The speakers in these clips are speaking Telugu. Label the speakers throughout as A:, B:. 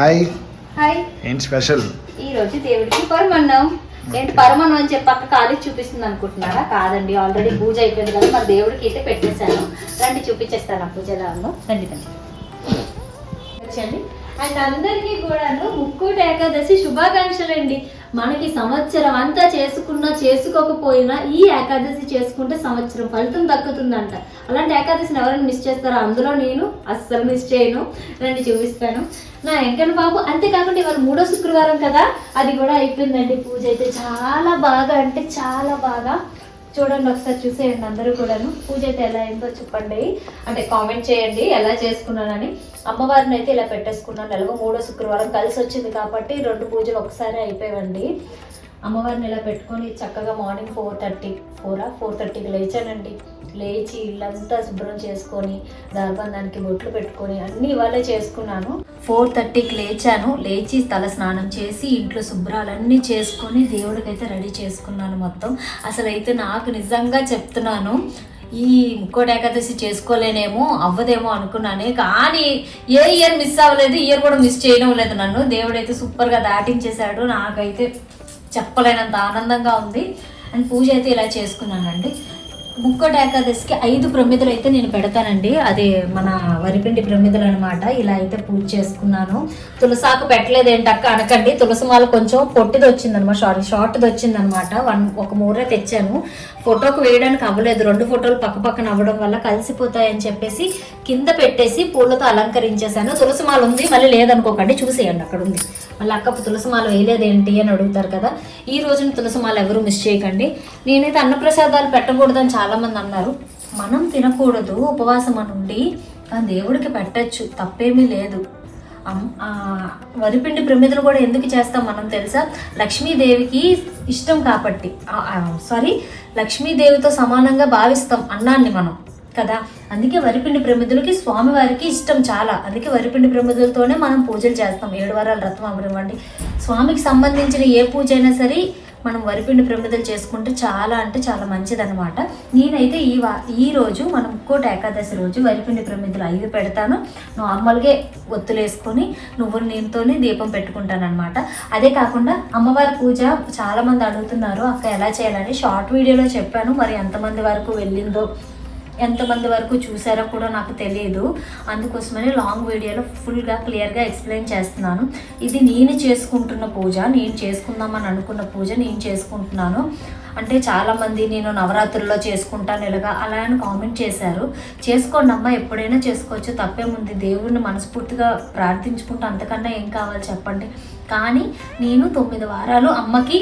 A: Hi
B: hi.
A: ఏంటి స్పెషల్?
B: ఈ రోజు దేవుడికి పరమన్నం. ఏంటి పరమన్నం అని చెప్పి పక్క ఖాళీ చూపిస్తుంది అనుకుంటున్నారా? కాదండి, ఆల్రెడీ పూజ అయిపోయింది కదా, మరి దేవుడికి అయితే పెట్టేశాను. రండి చూపించేస్తాను ఆ పూజ ఎలా ఉందో. రండి వచ్చండి. అండ్ అందరికీ కూడాను ముక్కోటి ఏకాదశి శుభాకాంక్షలు అండి. మనకి సంవత్సరం అంతా చేసుకున్నా చేసుకోకపోయినా ఈ ఏకాదశి చేసుకుంటే సంవత్సరం ఫలితం దక్కుతుందంట. అలాంటి ఏకాదశిని ఎవరైనా మిస్ చేస్తారో అందులో నేను అస్సలు మిస్ చేయను. రండి చూపిస్తాను. నా వెంకన్న బాబు. అంతేకాకుండా ఇవాళ 3వ శుక్రవారం కదా, అది కూడా అయిపోయిందండి. పూజ అయితే చాలా బాగా, అంటే చాలా బాగా. చూడండి, ఒకసారి చూసేయండి అందరూ కూడాను. పూజ అయితే ఎలా అయిందో చెప్పండి, అంటే కామెంట్ చేయండి ఎలా చేసుకున్నానని. అమ్మవారిని అయితే ఇలా పెట్టేసుకున్నాను. ఎలాగో 3వ శుక్రవారం కలిసి వచ్చింది కాబట్టి 2 పూజలు ఒకసారి అయిపోయావండి. అమ్మవారిని ఇలా పెట్టుకొని చక్కగా మార్నింగ్ 4:30కి లేచానండి. లేచి ఇల్లంతా శుభ్రం చేసుకొని దానికి బొట్లు పెట్టుకొని అన్నీ ఇవాళే చేసుకున్నాను. 4:30కి లేచాను. లేచి తల స్నానం చేసి ఇంట్లో శుభ్రాలన్నీ చేసుకొని దేవుడికైతే రెడీ చేసుకున్నాను మొత్తం. అసలైతే నాకు నిజంగా చెప్తున్నాను, ఈ ఇంకోటి ఏకాదశి చేసుకోలేనేమో, అవ్వదేమో అనుకున్నాను. కానీ ఏ ఇయర్ మిస్ అవ్వలేదు, ఇయర్ కూడా మిస్ చేయడం లేదు నన్ను. దేవుడైతే సూపర్గా దాటించేశాడు. నాకైతే చెప్పలేనంత ఆనందంగా ఉంది. అండ్ పూజ అయితే ఇలా చేసుకున్నానండి. ముక్కోటి ఏకాదశికి 5 ప్రమిదలు అయితే నేను పెడతానండి. అది మన వరిపిండి ప్రమిదలు అనమాట. ఇలా అయితే పూజ చేసుకున్నాను. తులసాకు పెట్టలేదు ఏంటక్క అనకండి. తులసిమాల కొంచెం పొట్టిది వచ్చిందనమాట, షార్ట్ది వచ్చిందనమాట. ఒక మూర తెచ్చాను. ఫోటోకు వేయడానికి అవ్వలేదు, 2 ఫోటోలు పక్క పక్కన అవ్వడం వల్ల కలిసిపోతాయని చెప్పేసి కింద పెట్టేసి పూలతో అలంకరించేశాను. తులసిమాల ఉంది, మళ్ళీ లేదనుకోకండి, చూసేయండి అక్కడ ఉంది. మళ్ళీ అక్క తులసిమాల వేయలేదేంటి అని అడుగుతారు కదా. ఈ రోజున తులసిమాల ఎవరు మిస్ చేయకండి. నేనైతే అన్నప్రసాదాలు పెట్టకూడదని చాలా మంది అన్నారు. మనం తినకూడదు, ఉపవాసం నుండి, కానీ దేవుడికి పెట్టచ్చు, తప్పేమీ లేదు. వరిపిండి ప్రమిదలు కూడా ఎందుకు చేస్తాం మనం తెలుసా? లక్ష్మీదేవికి ఇష్టం కాబట్టి, లక్ష్మీదేవితో సమానంగా భావిస్తాం అన్నాన్ని మనం కదా. అందుకే వరిపిండి ప్రమిదలకి స్వామివారికి ఇష్టం చాలా. అందుకే వరిపిండి ప్రమిదలతోనే మనం పూజలు చేస్తాం. 7 వారాల వ్రతం అవ్వండి, స్వామికి సంబంధించిన ఏ పూజ అయినా సరే మనం వరిపిండి ప్రమిదలు చేసుకుంటే చాలా, అంటే చాలా మంచిదనమాట. నేనైతే ఈ రోజు మనం ముక్కోటి ఏకాదశి రోజు వరిపిండి ప్రమిదలు 5 పెడతాను. నార్మల్గా ఒత్తులు వేసుకొని నువ్వుల నూనెతోనే దీపం పెట్టుకుంటాను అనమాట. అదే కాకుండా అమ్మవారి పూజ చాలా మంది అడుగుతున్నారు అక్క ఎలా చేయాలని. షార్ట్ వీడియోలో చెప్పాను, మరి ఎంతమంది వరకు వెళ్ళిందో, ఎంతమంది వరకు చూసారో కూడా నాకు తెలియదు. అందుకోసమని లాంగ్ వీడియోలో ఫుల్గా క్లియర్గా ఎక్స్ప్లెయిన్ చేస్తున్నాను. ఇది నేను చేసుకుంటున్న పూజ, నేను చేసుకుందామని అనుకున్న పూజ నేను చేసుకుంటున్నాను. అంటే చాలామంది నేను నవరాత్రుల్లో చేసుకుంటాను ఇలాగా అలా అని కామెంట్ చేశారు. చేసుకోండి అమ్మ, ఎప్పుడైనా చేసుకోవచ్చు, తప్పేముంది. దేవుడిని మనస్ఫూర్తిగా ప్రార్థించుకుంటూ అంతకన్నా ఏం కావాలి చెప్పండి. కానీ నేను 9 వారాలు అమ్మకి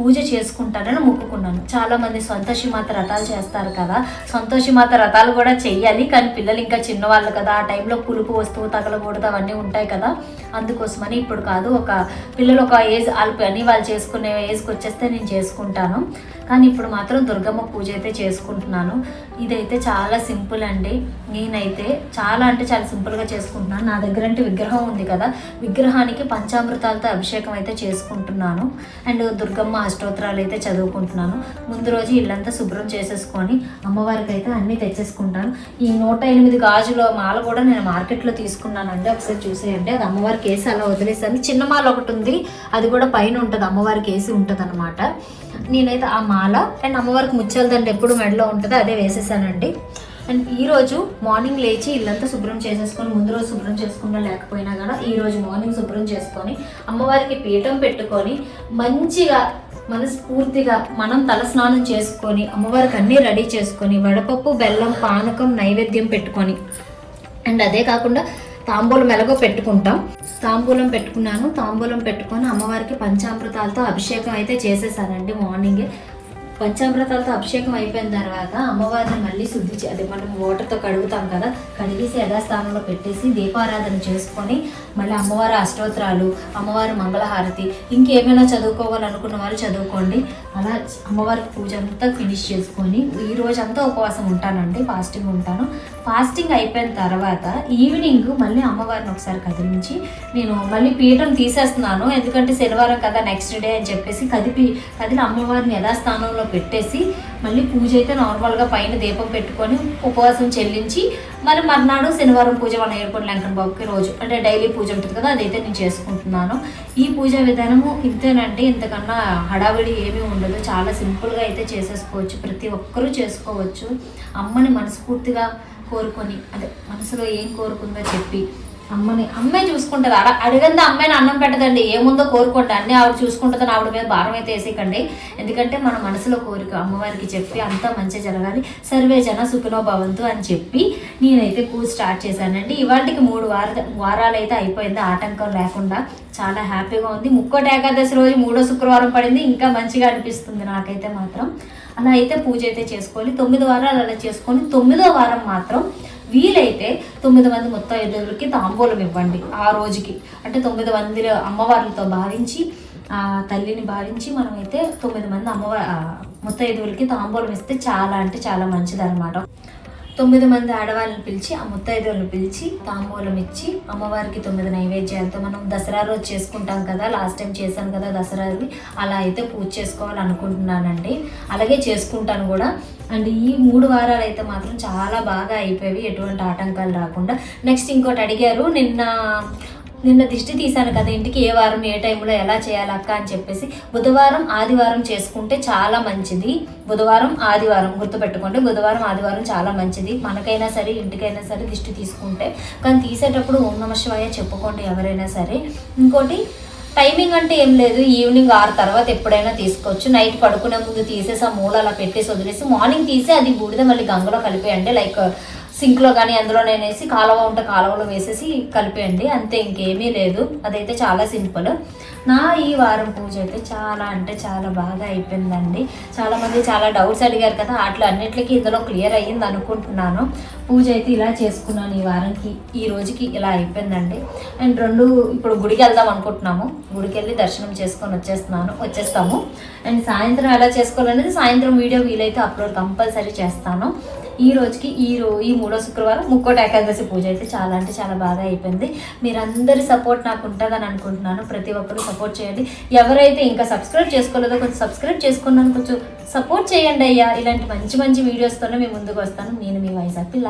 B: పూజ చేసుకుంటానని మొక్కుకున్నాను. చాలామంది సంతోషిమాత వ్రతాలు చేస్తారు కదా, సంతోషిమాత వ్రతాలు కూడా చెయ్యాలి. కానీ పిల్లలు ఇంకా చిన్నవాళ్ళు కదా, ఆ టైంలో పులుపు వస్తువు తగలకూడదు, అవన్నీ ఉంటాయి కదా. అందుకోసమని ఇప్పుడు కాదు, పిల్లలు ఒక ఏజ్ వాళ్ళు చేసుకునే ఏజ్కి వచ్చేస్తే నేను చేసుకుంటాను. కానీ ఇప్పుడు మాత్రం దుర్గమ్మ పూజ అయితే చేసుకుంటున్నాను. ఇదైతే చాలా సింపుల్ అండి. నేనైతే చాలా, అంటే చాలా సింపుల్గా చేసుకుంటున్నాను. నా దగ్గర అంటే విగ్రహం ఉంది కదా, విగ్రహానికి పంచామృతాలతో అభిషేకం అయితే చేసుకుంటున్నాను. అండ్ దుర్గమ్మ అష్టోత్తరాలు అయితే చదువుకుంటున్నాను. ముందు రోజు ఇల్లంతా శుభ్రం చేసేసుకొని అమ్మవారికి అయితే అన్నీ తెచ్చేసుకుంటాను. ఈ 108 గాజుల మాల కూడా నేను మార్కెట్లో తీసుకున్నానండి. ఒకసారి చూసేయండి. అది అమ్మవారికి వేసి అలా వదిలేసాను. చిన్న మాల ఒకటి ఉంది, అది కూడా పైన ఉంటుంది, అమ్మవారికి వేసి ఉంటుంది అనమాట. నేనైతే ఆ మాల అండ్ అమ్మవారికి ముత్యాలదండ ఎప్పుడు మెడలో ఉంటుందో అదే వేసేసానండి. అండ్ ఈరోజు మార్నింగ్ లేచి ఇల్లంతా శుభ్రం చేసేసుకొని, ముందు రోజు శుభ్రం చేసుకున్నా లేకపోయినా కూడా ఈరోజు మార్నింగ్ శుభ్రం చేసుకొని అమ్మవారికి పీఠం పెట్టుకొని మంచిగా మనస్ఫూర్తిగా మనం తల స్నానం చేసుకొని అమ్మవారికి అన్నీ రెడీ చేసుకొని వడపప్పు, బెల్లం, పానకం నైవేద్యం పెట్టుకొని, అండ్ అదే కాకుండా తాంబూలం ఎలాగో పెట్టుకుంటాం. తాంబూలం పెట్టుకున్నాను. తాంబూలం పెట్టుకొని అమ్మవారికి పంచామృతాలతో అభిషేకం అయితే చేసేసానండి మార్నింగే. పంచామృతాలతో అభిషేకం అయిపోయిన తర్వాత అమ్మవారిని మళ్ళీ అది మనం వాటర్తో కడుగుతాం కదా, కడిగేసి యథాస్థానంలో పెట్టేసి దీపారాధన చేసుకొని మళ్ళీ అమ్మవారి అష్టోత్తరాలు, అమ్మవారి మంగళహారతి, ఇంకేమైనా చదువుకోవాలనుకున్న వాళ్ళు చదువుకోండి. అలా అమ్మవారికి పూజ అంతా ఫినిష్ చేసుకొని ఈ రోజంతా ఉపవాసం ఉంటానండి, ఫాస్టింగ్ ఉంటాను. ఫాస్టింగ్ అయిపోయిన తర్వాత ఈవినింగ్ మళ్ళీ అమ్మవారిని ఒకసారి కదిలించి నేను మళ్ళీ పీఠం తీసేస్తున్నాను. ఎందుకంటే శనివారం కదా, నెక్స్ట్ డే అని చెప్పేసి కదిలి అమ్మవారిని యథాస్థానంలో పెట్టేసి మళ్ళీ పూజ అయితే నార్మల్గా పైన దీపం పెట్టుకొని ఉపవాసం చెల్లించి మరి మర్నాడు శనివారం పూజ మన ఏడుకొండ వెంకన్న బాబుకి రోజు అంటే డైలీ పూజ ఉంటుంది కదా, అదైతే నేను చేసుకుంటున్నాను. ఈ పూజా విధానము ఇంతేనండి, ఇంతకన్నా హడావిడి ఏమీ ఉండదు. చాలా సింపుల్గా అయితే చేసేసుకోవచ్చు, ప్రతి ఒక్కరూ చేసుకోవచ్చు. అమ్మని మనస్ఫూర్తిగా కోరుకొని, అదే మనసులో ఏం కోరుకుందో చెప్పి అమ్మే చూసుకుంటుంది. అడిగంది అమ్మాయిని అన్నం పెట్టదండి, ఏముందో కోరుకోండి, అన్నీ ఆవిడ చూసుకుంటుందని ఆవిడ మీద భారం అయితే వేసేయకండి. ఎందుకంటే మన మనసులో కోరిక అమ్మవారికి చెప్పి అంతా మంచి జరగాలి, సర్వే జన సుఖినో భవంతు అని చెప్పి నేనైతే పూజ స్టార్ట్ చేశానండి. ఇవాటికి 3 వారాలు అయితే అయిపోయింది ఆటంకం లేకుండా. చాలా హ్యాపీగా ఉంది. ముక్కోటి ఏకాదశి రోజు 3వ శుక్రవారం పడింది, ఇంకా మంచిగా అనిపిస్తుంది నాకైతే మాత్రం. అలా అయితే పూజ అయితే చేసుకోవాలి. 9 వారాలు అలా చేసుకొని 9వ వారం మాత్రం వీలైతే 9 మంది ముత్తైదువులకి తాంబూలం ఇవ్వండి. ఆ రోజుకి అంటే 9 మంది అమ్మవార్లతో భావించి, తల్లిని భావించి మనమైతే 9 మంది ముత్తైదువులకి తాంబూలం ఇస్తే చాలా అంటే చాలా మంచిది అనమాట. 9 మంది ఆడవాళ్ళని పిలిచి ఆ ముత్తైదువులను పిలిచి తాంబూలం ఇచ్చి అమ్మవారికి 9 నైవేద్యాలతో మనం దసరా రోజు చేసుకుంటాం కదా, లాస్ట్ టైం చేశాను కదా దసరాది, అలా అయితే పూజ చేసుకోవాలనుకుంటున్నానండి. అలాగే చేసుకుంటాను కూడా. అండ్ ఈ 3 వారాలు అయితే మాత్రం చాలా బాగా అయిపోయి, ఎటువంటి ఆటంకాలు రాకుండా. నెక్స్ట్ ఇంకోటి అడిగారు, నిన్న దిష్టి తీశాను కదా ఇంటికి, ఏ వారం ఏ టైంలో ఎలా చేయాలి అక్క అని చెప్పేసి. బుధవారం ఆదివారం చేసుకుంటే చాలా మంచిది. బుధవారం ఆదివారం గుర్తుపెట్టుకోండి, బుధవారం ఆదివారం చాలా మంచిది. మనకైనా సరే ఇంటికైనా సరే దిష్టి తీసుకుంటే. కానీ తీసేటప్పుడు ఓం నమః శివాయ చెప్పుకోండి ఎవరైనా సరే. ఇంకోటి టైమింగ్ అంటే ఏం లేదు, ఈవినింగ్ 6 తర్వాత ఎప్పుడైనా తీసుకోవచ్చు. నైట్ పడుకునే ముందు తీసేసి ఆ మూల అలా పెట్టేసి వదిలేసి మార్నింగ్ తీసి అది బూడిద మళ్ళీ గంగలో కలిపేయండి. లైక్ సింక్లో కానీ అందులో నేనేసి కాలువ ఉంటే కాలువలో వేసేసి కలిపేయండి, అంతే, ఇంకేమీ లేదు. అదైతే చాలా సింపుల్. నా ఈ వారం పూజ అయితే చాలా అంటే చాలా బాగా అయిపోయిందండి. చాలామంది చాలా డౌట్స్ అడిగారు కదా, అట్లా అన్నిటికీ ఇందులో క్లియర్ అయ్యింది అనుకుంటున్నాను. పూజ అయితే ఇలా చేసుకున్నాను ఈ వారానికి, ఈ రోజుకి ఇలా అయిపోయిందండి. అండ్ ఇప్పుడు గుడికి వెళ్దాం అనుకుంటున్నాము. గుడికి వెళ్ళి దర్శనం చేసుకొని వచ్చేస్తాము. అండ్ సాయంత్రం ఎలా చేసుకోవాలనేది సాయంత్రం వీడియో వీలైతే అప్లోడ్ కంపల్సరీ చేస్తాను. ఈ రోజుకి ఈ 3వ శుక్రవారం ముక్కోటి ఏకాదశి పూజ అయితే చాలా అంటే చాలా బాగా అయిపోయింది. మీరందరి సపోర్ట్ నాకు ఉంటుందని అనుకుంటున్నాను. ప్రతి ఒక్కరు సపోర్ట్ చేయండి. ఎవరైతే ఇంకా సబ్స్క్రైబ్ చేసుకోలేదో కొంచెం సబ్స్క్రైబ్ చేసుకున్నాను, కొంచెం సపోర్ట్ చేయండి అయ్యా. ఇలాంటి మంచి మంచి వీడియోస్తోనే మేము ముందుకు వస్తాను. నేను మీ వైజాగ్ పిల్ల.